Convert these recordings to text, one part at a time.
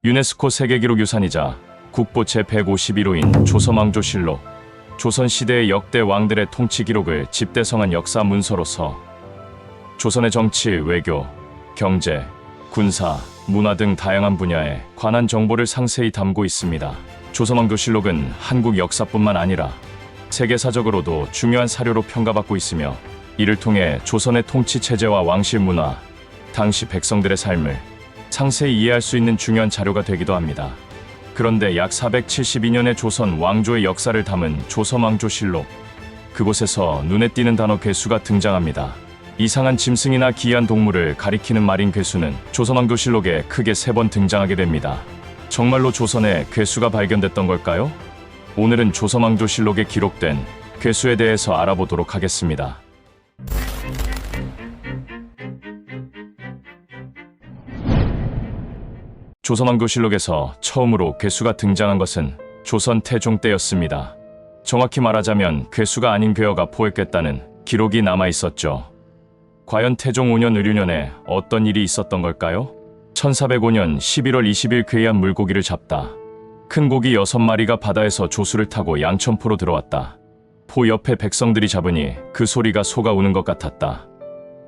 유네스코 세계기록유산이자 국보 제151호인 조선왕조실록, 조선시대의 역대 왕들의 통치 기록을 집대성한 역사 문서로서 조선의 정치, 외교, 경제, 군사, 문화 등 다양한 분야에 관한 정보를 상세히 담고 있습니다. 조선왕조실록은 한국 역사뿐만 아니라 세계사적으로도 중요한 사료로 평가받고 있으며, 이를 통해 조선의 통치 체제와 왕실 문화, 당시 백성들의 삶을 상세히 이해할 수 있는 중요한 자료가 되기도 합니다. 그런데 약 472년의 조선 왕조의 역사를 담은 조선왕조실록, 그곳에서 눈에 띄는 단어 괴수가 등장합니다. 이상한 짐승이나 기이한 동물을 가리키는 말인 괴수는 조선왕조실록에 크게 3번 등장하게 됩니다. 정말로 조선에 괴수가 발견됐던 걸까요? 오늘은 조선왕조실록에 기록된 괴수에 대해서 알아보도록 하겠습니다. 조선왕조실록에서 처음으로 괴수가 등장한 것은 조선 태종 때였습니다. 정확히 말하자면 괴수가 아닌 괴어가 포획됐다는 기록이 남아있었죠. 과연 태종 5년 을유년에 어떤 일이 있었던 걸까요? 1405년 11월 20일 괴이한 물고기를 잡다. 큰 고기 6마리가 바다에서 조수를 타고 양천포로 들어왔다. 포 옆에 백성들이 잡으니 그 소리가 소가 우는 것 같았다.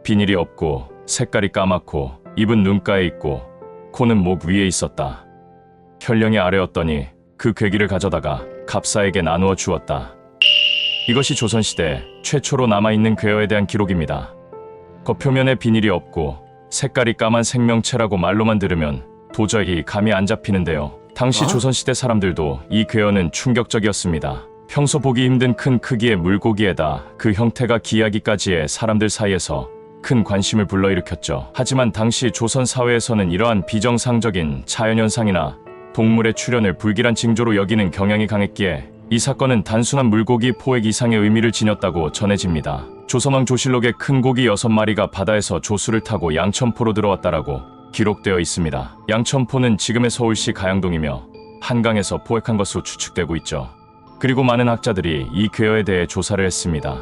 비닐이 없고 색깔이 까맣고 입은 눈가에 있고 코는 목 위에 있었다. 혈령이 아래였더니 그 괴기를 가져다가 갑사에게 나누어 주었다. 이것이 조선시대 최초로 남아있는 괴어에 대한 기록입니다. 겉표면에 비닐이 없고 색깔이 까만 생명체라고 말로만 들으면 도저히 감이 안 잡히는데요. 당시 조선시대 사람들도 이 괴어는 충격적이었습니다. 평소 보기 힘든 큰 크기의 물고기에다 그 형태가 기이하기까지의 사람들 사이에서 큰 관심을 불러일으켰죠. 하지만 당시 조선 사회에서는 이러한 비정상적인 자연현상이나 동물의 출현을 불길한 징조로 여기는 경향이 강했기에 이 사건은 단순한 물고기 포획 이상의 의미를 지녔다고 전해집니다. 조선왕조실록에 큰 고기 6마리가 바다에서 조수를 타고 양천포로 들어왔다라고 기록되어 있습니다. 양천포는 지금의 서울시 가양동이며 한강에서 포획한 것으로 추측되고 있죠. 그리고 많은 학자들이 이 괴어에 대해 조사를 했습니다.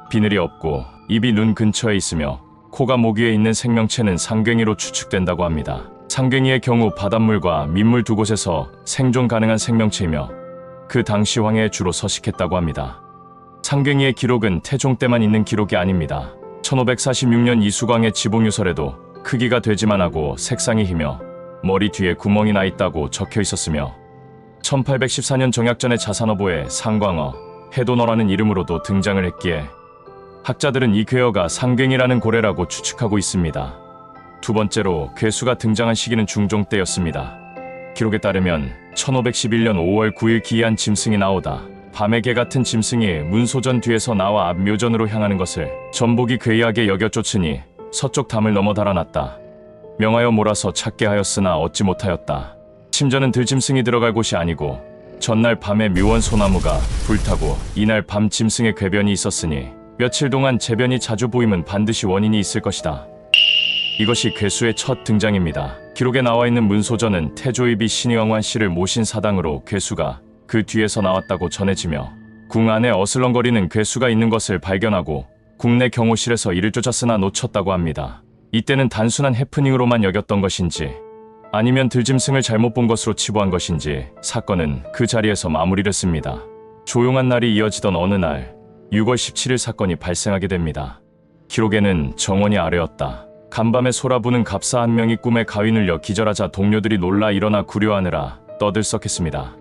비늘이 없고 입이 눈 근처에 있으며 코가 목 위에 있는 생명체는 상괭이로 추측된다고 합니다. 상괭이의 경우 바닷물과 민물 두 곳에서 생존 가능한 생명체이며 그 당시 황해에 주로 서식했다고 합니다. 상괭이의 기록은 태종 때만 있는 기록이 아닙니다. 1546년 이수광의 지봉유설에도 크기가 되지만하고 색상이 희며 머리 뒤에 구멍이 나 있다고 적혀 있었으며 1814년 정약전의 자산어보에 상광어, 해도너라는 이름으로도 등장을 했기에 학자들은 이 괴어가 상괭이라는 고래라고 추측하고 있습니다. 두 번째로 괴수가 등장한 시기는 중종 때였습니다. 기록에 따르면 1511년 5월 9일 기이한 짐승이 나오다. 밤의 개 같은 짐승이 문소전 뒤에서 나와 앞 묘전으로 향하는 것을 전복이 괴이하게 여겨 쫓으니 서쪽 담을 넘어 달아났다. 명하여 몰아서 찾게 하였으나 얻지 못하였다. 심전은 들짐승이 들어갈 곳이 아니고 전날 밤에 묘원 소나무가 불타고 이날 밤 짐승의 궤변이 있었으니 며칠 동안 재변이 자주 보임은 반드시 원인이 있을 것이다. 이것이 괴수의 첫 등장입니다. 기록에 나와 있는 문소전은 태조입이 신의왕환 씨를 모신 사당으로 괴수가 그 뒤에서 나왔다고 전해지며 궁 안에 어슬렁거리는 괴수가 있는 것을 발견하고 국내 경호실에서 이를 쫓았으나 놓쳤다고 합니다. 이때는 단순한 해프닝으로만 여겼던 것인지 아니면 들짐승을 잘못 본 것으로 치부한 것인지 사건은 그 자리에서 마무리를 씁니다. 조용한 날이 이어지던 어느 날 6월 17일 사건이 발생하게 됩니다. 기록에는 정원이 아래였다. 간밤에 솟아부는 갑사 한 명이 꿈에 가위 눌려 기절하자 동료들이 놀라 일어나 구려하느라 떠들썩했습니다.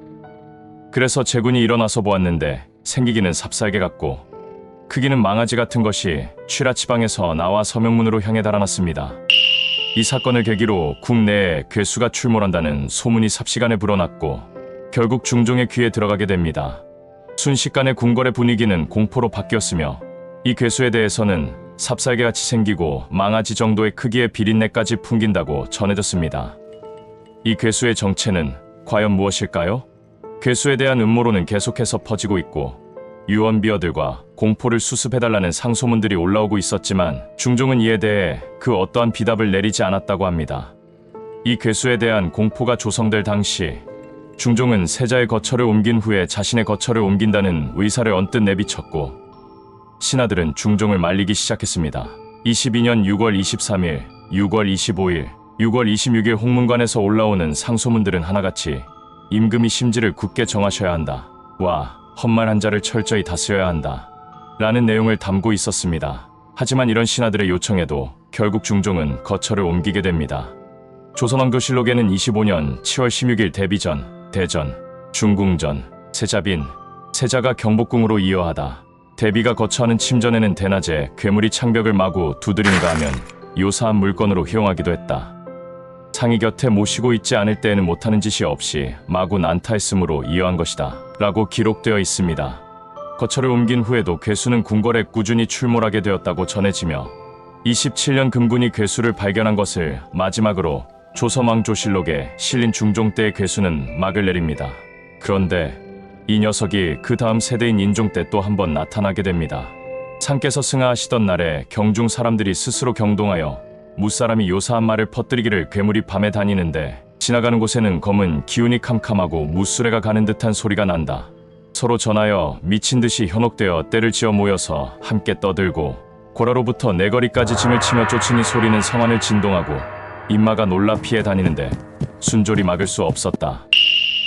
그래서 제군이 일어나서 보았는데 생기기는 삽살개 같고 크기는 망아지 같은 것이 취라치방에서 나와 서명문으로 향해 달아났습니다. 이 사건을 계기로 국내에 괴수가 출몰한다는 소문이 삽시간에 불어났고 결국 중종의 귀에 들어가게 됩니다. 순식간에 궁궐의 분위기는 공포로 바뀌었으며 이 괴수에 대해서는 삽살개같이 생기고 망아지 정도의 크기의 비린내까지 풍긴다고 전해졌습니다. 이 괴수의 정체는 과연 무엇일까요? 괴수에 대한 음모론은 계속해서 퍼지고 있고 유언비어들과 공포를 수습해달라는 상소문들이 올라오고 있었지만 중종은 이에 대해 그 어떠한 비답을 내리지 않았다고 합니다. 이 괴수에 대한 공포가 조성될 당시 중종은 세자의 거처를 옮긴 후에 자신의 거처를 옮긴다는 의사를 언뜻 내비쳤고 신하들은 중종을 말리기 시작했습니다. 22년 6월 23일, 6월 25일 6월 26일 홍문관에서 올라오는 상소문들은 하나같이 임금이 심지를 굳게 정하셔야 한다. 와, 헛말 한자를 철저히 다스려야 한다. 라는 내용을 담고 있었습니다. 하지만 이런 신하들의 요청에도 결국 중종은 거처를 옮기게 됩니다. 조선왕조실록에는 25년 7월 16일 대비전, 대전, 중궁전, 세자빈, 세자가 경복궁으로 이어하다. 대비가 거처하는 침전에는 대낮에 괴물이 창벽을 마구 두드린가 하면 요사한 물건으로 효용하기도 했다. 상이 곁에 모시고 있지 않을 때에는 못하는 짓이 없이 마구 난타했으므로 이어한 것이다. 라고 기록되어 있습니다. 거처를 옮긴 후에도 괴수는 궁궐에 꾸준히 출몰하게 되었다고 전해지며 27년 금군이 괴수를 발견한 것을 마지막으로 조선왕조실록에 실린 중종 때의 괴수는 막을 내립니다. 그런데 이 녀석이 그 다음 세대인 인종 때 또 한 번 나타나게 됩니다. 상께서 승하하시던 날에 경중 사람들이 스스로 경동하여 무사람이 요사한 말을 퍼뜨리기를 괴물이 밤에 다니는데 지나가는 곳에는 검은 기운이 캄캄하고 무수레가 가는 듯한 소리가 난다. 서로 전하여 미친 듯이 현혹되어 떼를 지어 모여서 함께 떠들고 고라로부터 내거리까지 짐을 치며 쫓으니 소리는 성안을 진동하고 인마가 놀라 피해 다니는데 순졸이 막을 수 없었다.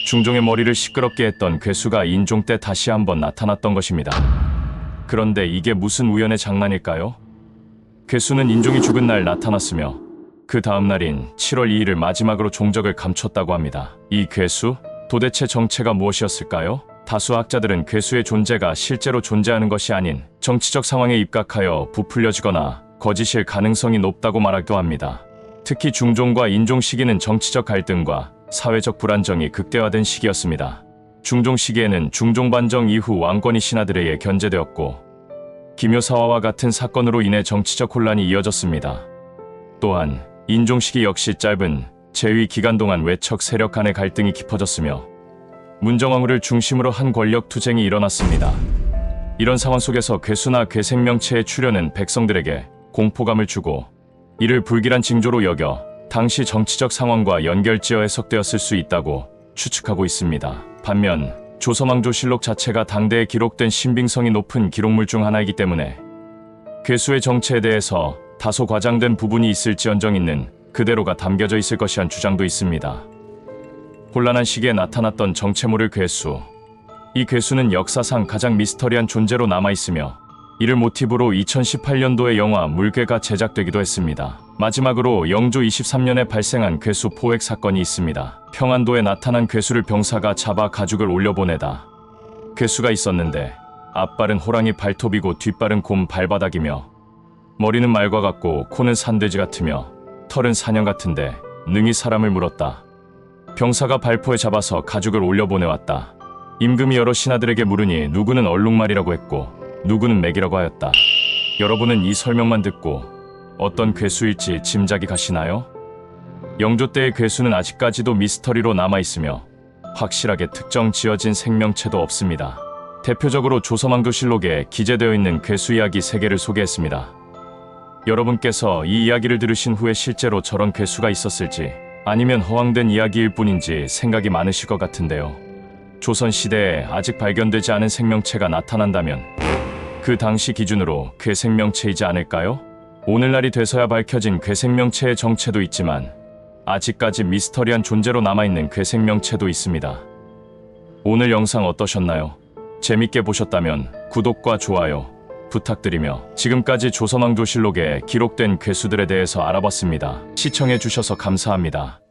중종의 머리를 시끄럽게 했던 괴수가 인종 때 다시 한번 나타났던 것입니다. 그런데 이게 무슨 우연의 장난일까요? 괴수는 인종이 죽은 날 나타났으며 그 다음 날인 7월 2일을 마지막으로 종적을 감췄다고 합니다. 이 괴수? 도대체 정체가 무엇이었을까요? 다수 학자들은 괴수의 존재가 실제로 존재하는 것이 아닌 정치적 상황에 입각하여 부풀려지거나 거짓일 가능성이 높다고 말하기도 합니다. 특히 중종과 인종 시기는 정치적 갈등과 사회적 불안정이 극대화된 시기였습니다. 중종 시기에는 중종반정 이후 왕권이 신하들에 의해 견제되었고 기묘사화와 같은 사건으로 인해 정치적 혼란이 이어졌습니다. 또한 인종 시기 역시 짧은 재위 기간 동안 외척 세력 간의 갈등이 깊어졌으며 문정왕후를 중심으로 한 권력 투쟁이 일어났습니다. 이런 상황 속에서 괴수나 괴생명체의 출현은 백성들에게 공포감을 주고 이를 불길한 징조로 여겨 당시 정치적 상황과 연결지어 해석되었을 수 있다고 추측하고 있습니다. 반면 조선왕조실록 자체가 당대에 기록된 신빙성이 높은 기록물 중 하나이기 때문에 괴수의 정체에 대해서 다소 과장된 부분이 있을지언정 있는 그대로가 담겨져 있을 것이란 주장도 있습니다. 혼란한 시기에 나타났던 정체 모를 괴수. 이 괴수는 역사상 가장 미스터리한 존재로 남아있으며 이를 모티브로 2018년도의 영화 물괴가 제작되기도 했습니다. 마지막으로 영조 23년에 발생한 괴수 포획 사건이 있습니다. 평안도에 나타난 괴수를 병사가 잡아 가죽을 올려보내다. 괴수가 있었는데 앞발은 호랑이 발톱이고 뒷발은 곰 발바닥이며 머리는 말과 같고 코는 산돼지 같으며 털은 사냥 같은데 능히 사람을 물었다. 병사가 발포에 잡아서 가죽을 올려보내왔다. 임금이 여러 신하들에게 물으니 누구는 얼룩말이라고 했고 누구는 맥이라고 하였다. 여러분은 이 설명만 듣고 어떤 괴수일지 짐작이 가시나요? 영조 때의 괴수는 아직까지도 미스터리로 남아있으며 확실하게 특정 지어진 생명체도 없습니다. 대표적으로 조선왕조실록에 기재되어 있는 괴수 이야기 3개를 소개했습니다. 여러분께서 이 이야기를 들으신 후에 실제로 저런 괴수가 있었을지 아니면 허황된 이야기일 뿐인지 생각이 많으실 것 같은데요. 조선시대에 아직 발견되지 않은 생명체가 나타난다면 그 당시 기준으로 괴생명체이지 않을까요? 오늘날이 돼서야 밝혀진 괴생명체의 정체도 있지만 아직까지 미스터리한 존재로 남아있는 괴생명체도 있습니다. 오늘 영상 어떠셨나요? 재밌게 보셨다면 구독과 좋아요 부탁드리며 지금까지 조선왕조실록에 기록된 괴수들에 대해서 알아봤습니다. 시청해주셔서 감사합니다.